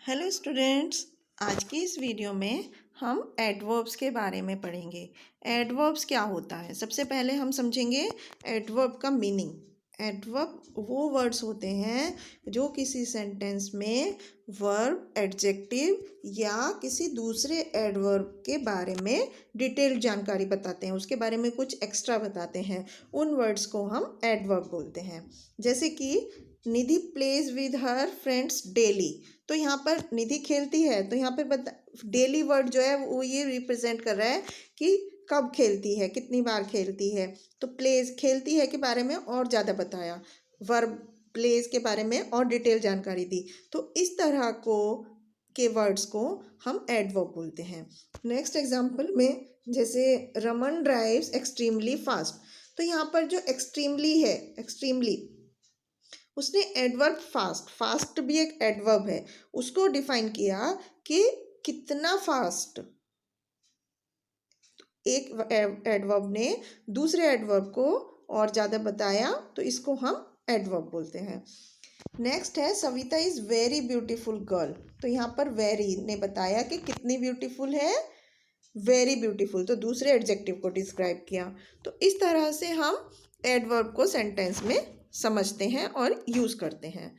Hello students, आज की इस वीडियो में हम एडवर्ब्स के बारे में पढ़ेंगे। एडवर्ब्स क्या होता है, सबसे पहले हम समझेंगे एडवर्ब का मीनिंग। एडवर्ब वो वर्ड्स होते हैं जो किसी सेंटेंस में वर्ब, एडजेक्टिव या किसी दूसरे एडवर्ब के बारे में डिटेल जानकारी बताते हैं, उसके बारे में कुछ एक्स्ट्रा बताते हैं। उन वर्ड्स को हम एडवर्ब बोलते हैं। जैसे कि Nidhi plays with her friends daily, तो यहाँ पर निधि खेलती है, तो यहाँ पर डेली वर्ड जो है वो ये रिप्रेजेंट कर रहा है कि कब खेलती है, कितनी बार खेलती है। तो प्लेज खेलती है के बारे में और ज़्यादा बताया, वर्ब प्लेज के बारे में और डिटेल जानकारी दी। तो इस तरह के वर्ड्स को हम एडवर्ब बोलते हैं। नेक्स्ट एग्जांपल में जैसे रमन ड्राइव्स एक्सट्रीमली फास्ट, तो यहाँ पर जो एक्सट्रीमली है, एक्सट्रीमली उसने एडवर्ब फास्ट, फास्ट भी एक एडवर्ब है, उसको डिफाइन किया कि कितना फास्ट। एक एडवर्ब ने दूसरे एडवर्ब को और ज़्यादा बताया, तो इसको हम एडवर्ब बोलते हैं। नेक्स्ट है Savita is very beautiful girl, तो यहाँ पर वेरी ने बताया कि कितनी ब्यूटीफुल है, वेरी ब्यूटीफुल, तो दूसरे एडजेक्टिव को डिस्क्राइब किया। तो इस तरह से हम एडवर्ब को सेंटेंस में समझते हैं और यूज़ करते हैं।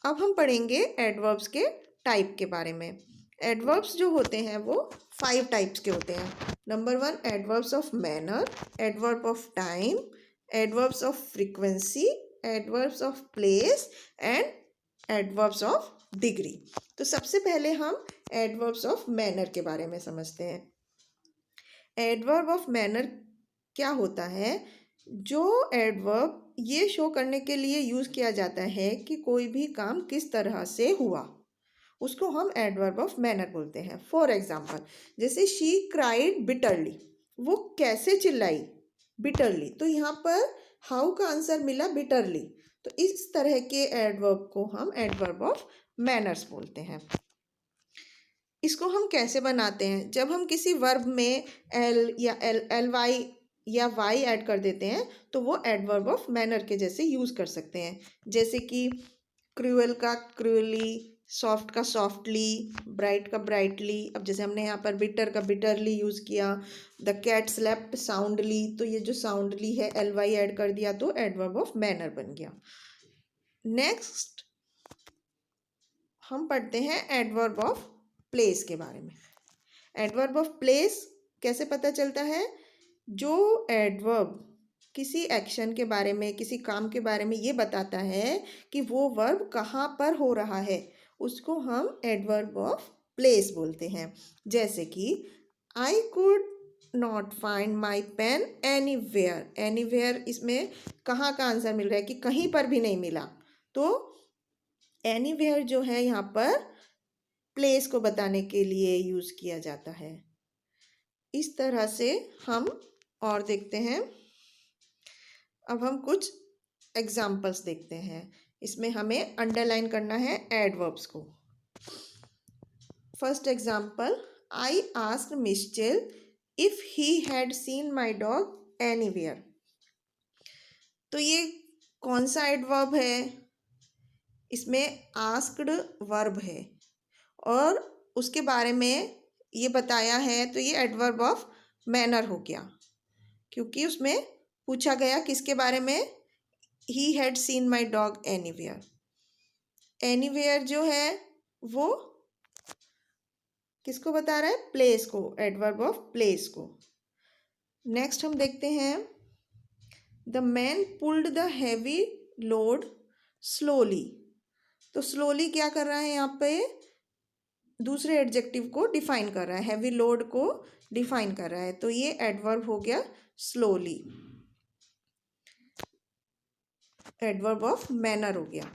अब हम पढ़ेंगे एडवर्ब्स के टाइप के बारे में। एडवर्ब्स जो होते हैं वो 5 टाइप्स के होते हैं। Number 1 adverbs of manner, adverb of time, adverbs of frequency, adverbs of place and adverbs of degree. तो सबसे पहले हम एडवर्ब्स ऑफ मैनर के बारे में समझते हैं। एडवर्ब ऑफ मैनर क्या होता है? जो एडवर्ब ये शो करने के लिए यूज़ किया जाता है कि कोई भी काम किस तरह से हुआ, उसको हम एडवर्ब ऑफ मैनर बोलते हैं। फॉर एग्जाम्पल, जैसे शी क्राइड बिटरली, वो कैसे चिल्लाई, बिटरली, तो यहाँ पर हाउ का आंसर मिला बिटरली। तो इस तरह के एडवर्ब को हम एडवर्ब ऑफ मैनर्स बोलते हैं। इसको हम कैसे बनाते हैं? जब हम किसी वर्ब में एल या एल वाई या वाई ऐड कर देते हैं तो वो एडवर्ब ऑफ मैनर के जैसे यूज़ कर सकते हैं। जैसे कि क्रूअल का क्रूअली, सॉफ्ट का सॉफ्टली, ब्राइट का ब्राइटली। अब जैसे हमने यहाँ पर बिटर का बिटरली यूज़ किया। द कैट स्लेप्ट साउंडली, तो ये जो साउंडली है एल वाई ऐड कर दिया तो एडवर्ब ऑफ मैनर बन गया। नेक्स्ट हम पढ़ते हैं एडवर्ब ऑफ प्लेस के बारे में। एडवर्ब ऑफ प्लेस कैसे पता चलता है? जो एडवर्ब किसी एक्शन के बारे में, किसी काम के बारे में ये बताता है कि वो वर्ब कहाँ पर हो रहा है, उसको हम एडवर्ब ऑफ प्लेस बोलते हैं। जैसे कि I could not find my pen anywhere, anywhere इसमें कहाँ का आंसर मिल रहा है कि कहीं पर भी नहीं मिला। तो एनीवेयर जो है यहाँ पर प्लेस को बताने के लिए यूज़ किया जाता है। इस तरह से हम और देखते हैं। अब हम कुछ एग्जाम्पल्स देखते हैं। इसमें हमें अंडरलाइन करना है एडवर्ब्स को। First example, I asked Michelle if he had seen my dog anywhere. तो ये कौन सा एडवर्ब है? इसमें आस्क्ड वर्ब है और उसके बारे में ये बताया है, तो ये एडवर्ब ऑफ मैनर हो गया, क्योंकि उसमें पूछा गया किसके बारे में? ही had seen my dog anywhere. Anywhere जो है वो किसको बता रहा है? प्लेस को, एडवर्ब ऑफ प्लेस को। नेक्स्ट हम देखते हैं, the man pulled the heavy load slowly. तो स्लोली क्या कर रहा है? यहाँ पे दूसरे एडजेक्टिव को डिफाइन कर रहा है, हैवी लोड को डिफाइन कर रहा है, तो ये एडवर्ब हो गया स्लोली, एडवर्ब ऑफ मैनर हो गया।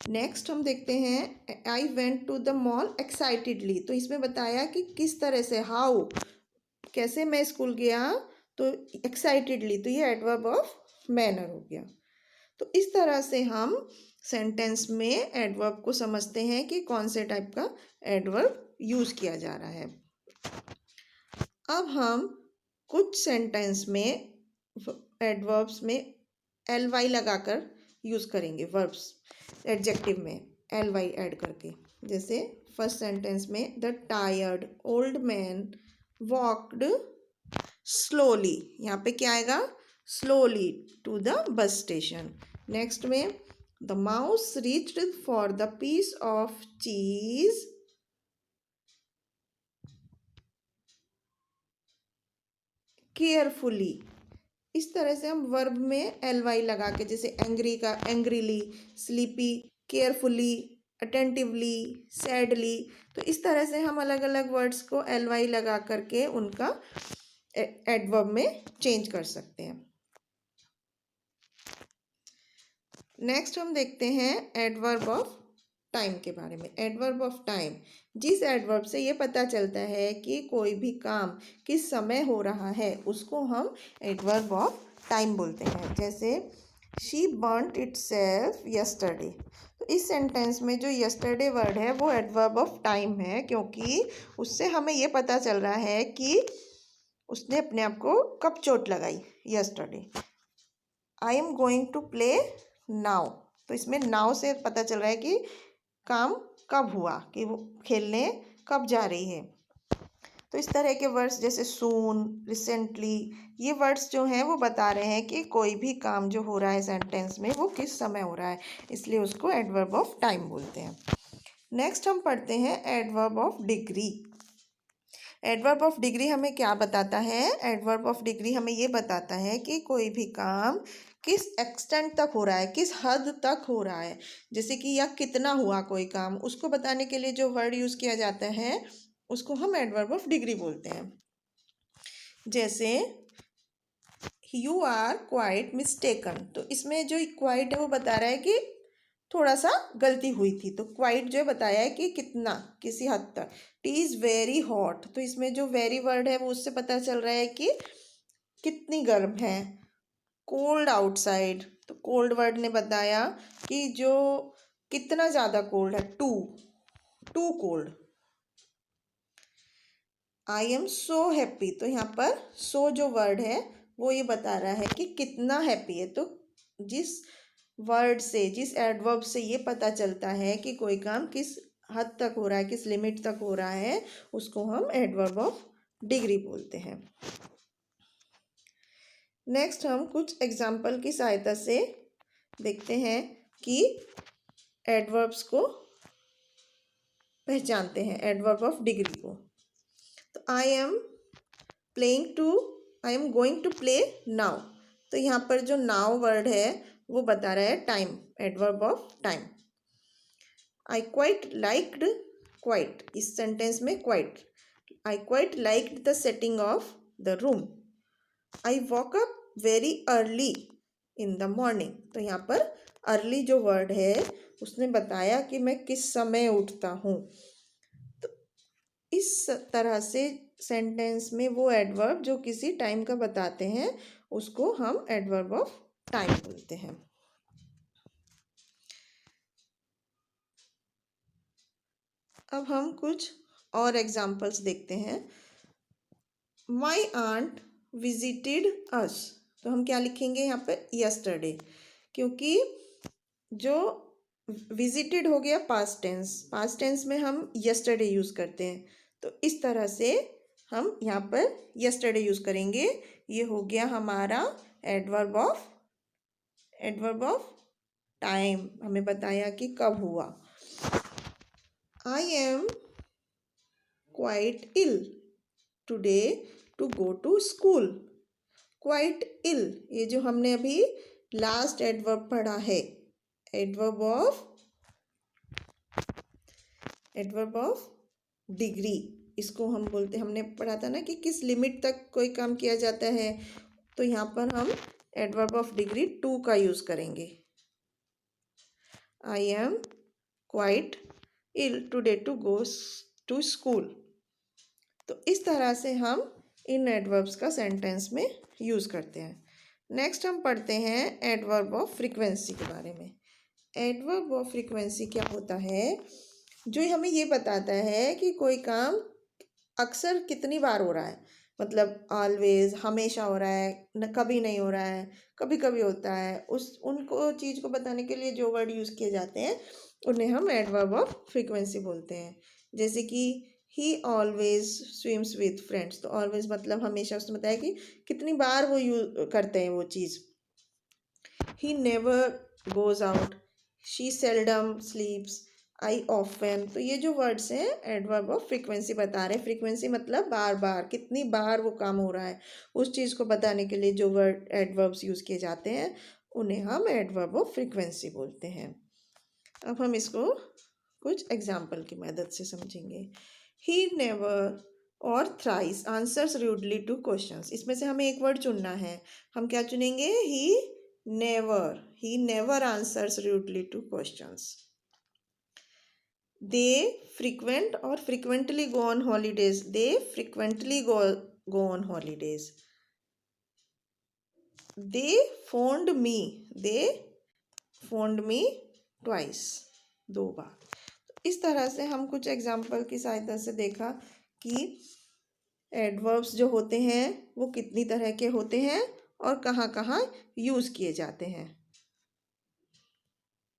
नेक्स्ट हम देखते हैं, I went to the mall excitedly. तो इसमें बताया कि किस तरह से, हाउ, कैसे मैं स्कूल गया, तो एक्साइटेडली, तो ये एडवर्ब ऑफ मैनर हो गया। तो इस तरह से हम सेंटेंस में एडवर्ब को समझते हैं कि कौन से टाइप का एडवर्ब यूज़ किया जा रहा है। अब हम कुछ सेंटेंस में एडवर्ब्स में एल वाई लगाकर यूज़ करेंगे, वर्ब्स एडजेक्टिव में एल वाई ऐड करके। जैसे फर्स्ट सेंटेंस में the tired old man walked slowly, यहाँ पे क्या आएगा, slowly to the bus station. Next में the mouse reached for the piece of cheese carefully. इस तरह से हम वर्ब में एल वाई लगा के, जैसे एंग्री का angrily, sleepy carefully, attentively, sadly, तो इस तरह से हम अलग अलग वर्ड्स को एल वाई लगा करके उनका एडवर्ब में चेंज कर सकते हैं। नेक्स्ट हम देखते हैं एडवर्ब ऑफ टाइम के बारे में। एडवर्ब ऑफ टाइम, जिस एडवर्ब से ये पता चलता है कि कोई भी काम किस समय हो रहा है उसको हम एडवर्ब ऑफ टाइम बोलते हैं। जैसे शी बर्न्ट इटसेल्फ यस्टरडे, तो इस सेंटेंस में जो यस्टरडे वर्ड है वो एडवर्ब ऑफ टाइम है, क्योंकि उससे हमें ये पता चल रहा है कि उसने अपने आप को कब चोट लगाई, yesterday. I am going to play now, तो इसमें नाउ से पता चल रहा है कि काम कब हुआ, कि वो खेलने कब जा रही है। तो इस तरह के वर्ड्स जैसे सून, रिसेंटली, ये वर्ड्स जो हैं वो बता रहे हैं कि कोई भी काम जो हो रहा है सेंटेंस में वो किस समय हो रहा है, इसलिए उसको एडवर्ब ऑफ टाइम बोलते हैं। नेक्स्ट हम पढ़ते हैं adverb of degree. Adverb of degree हमें क्या बताता है? एडवर्ब ऑफ डिग्री हमें ये बताता है कि कोई भी काम किस एक्सटेंट तक हो रहा है, किस हद तक हो रहा है, जैसे कि या कितना हुआ कोई काम, उसको बताने के लिए जो वर्ड यूज़ किया जाता है उसको हम एडवर्ब ऑफ डिग्री बोलते हैं। जैसे यू आर क्वाइट मिस्टेकन, तो इसमें जो क्वाइट है वो बता रहा है कि थोड़ा सा गलती हुई थी, तो क्वाइट जो बताया है कि कितना, किसी हद तक। टी इज़ वेरी हॉट, तो इसमें जो वेरी वर्ड है वो उससे पता चल रहा है कि कितनी गर्म है। कोल्ड आउटसाइड, तो कोल्ड वर्ड ने बताया कि जो कितना ज़्यादा कोल्ड है, too cold. I am so happy, तो यहाँ पर सो जो वर्ड है वो ये बता रहा है कि कितना हैप्पी है। तो जिस वर्ड से, जिस एडवर्ब से ये पता चलता है कि कोई काम किस हद तक हो रहा है, किस लिमिट तक हो रहा है, उसको हम एडवर्ब ऑफ डिग्री बोलते हैं। नेक्स्ट हम कुछ एग्जाम्पल की सहायता से देखते हैं कि एडवर्ब्स को पहचानते हैं, एडवर्ब ऑफ डिग्री को। तो I am going to play now, तो यहाँ पर जो नाउ वर्ड है वो बता रहा है time, adverb of time. I quite liked, quite इस सेंटेंस में quite, I quite liked the setting of the room. I walk up very early in the morning, तो यहाँ पर अर्ली जो वर्ड है उसने बताया कि मैं किस समय उठता हूँ। तो इस तरह से सेंटेंस में वो एडवर्ब जो किसी टाइम का बताते हैं उसको हम एडवर्ब ऑफ टाइम बोलते हैं। अब हम कुछ और एग्जाम्पल्स देखते हैं। माई आंट विजिटेड अस, तो हम क्या लिखेंगे यहाँ पे, यस्टरडे, क्योंकि जो विजिटेड हो गया पास्ट टेंस, पास्ट टेंस में हम यस्टरडे यूज़ करते हैं, तो इस तरह से हम यहाँ पर यस्टरडे यूज़ करेंगे। ये हो गया हमारा एडवर्ब ऑफ टाइम, हमें बताया कि कब हुआ। I am quite ill today to go to school, quite ill, ये जो हमने अभी लास्ट एडवर्ब पढ़ा है, एडवर्ब ऑफ डिग्री, इसको हम बोलते, हमने पढ़ा था ना कि किस लिमिट तक कोई काम किया जाता है, तो यहाँ पर हम एडवर्ब ऑफ डिग्री टू का यूज़ करेंगे। I am quite ill today to go to school, तो इस तरह से हम इन एडवर्ब्स का सेंटेंस में यूज़ करते हैं। नेक्स्ट हम पढ़ते हैं एडवर्ब ऑफ फ्रीक्वेंसी के बारे में। एडवर्ब ऑफ फ्रीक्वेंसी क्या होता है? जो हमें ये बताता है कि कोई काम अक्सर कितनी बार हो रहा है, मतलब ऑलवेज, हमेशा हो रहा है, न कभी नहीं हो रहा है, कभी कभी होता है, उनको चीज़ को बताने के लिए जो वर्ड यूज़ किए जाते हैं उन्हें हम एडवर्ब ऑफ फ्रीक्वेंसी बोलते हैं। जैसे कि ही ऑलवेज स्विम्स विथ फ्रेंड्स, तो ऑलवेज मतलब हमेशा, उसने बताया कि कितनी बार वो यूज करते हैं वो चीज़। He never goes out, she seldom sleeps, I often, तो ये जो वर्ड्स हैं एडवर्ब ऑफ फ्रीक्वेंसी बता रहे हैं। फ्रीक्वेंसी मतलब बार बार, कितनी बार वो काम हो रहा है, उस चीज़ को बताने के लिए जो वर्ड एडवर्ब्स यूज़ किए जाते हैं उन्हें हम एडवर्ब ऑफ फ्रीक्वेंसी बोलते हैं। अब हम इसको कुछ एग्जाम्पल की मदद से समझेंगे। ही नेवर और thrice answers rudely to questions, इसमें से हमें एक वर्ड चुनना है। हम क्या चुनेंगे? He never answers rudely to questions. They frequent और frequently go on holidays, they frequently go on holidays. They phoned me twice, 2 बार। इस तरह से हम कुछ एग्जाम्पल की सहायता से देखा कि एडवर्ब्स जो होते हैं वो कितनी तरह के होते हैं और कहाँ कहाँ यूज़ किए जाते हैं।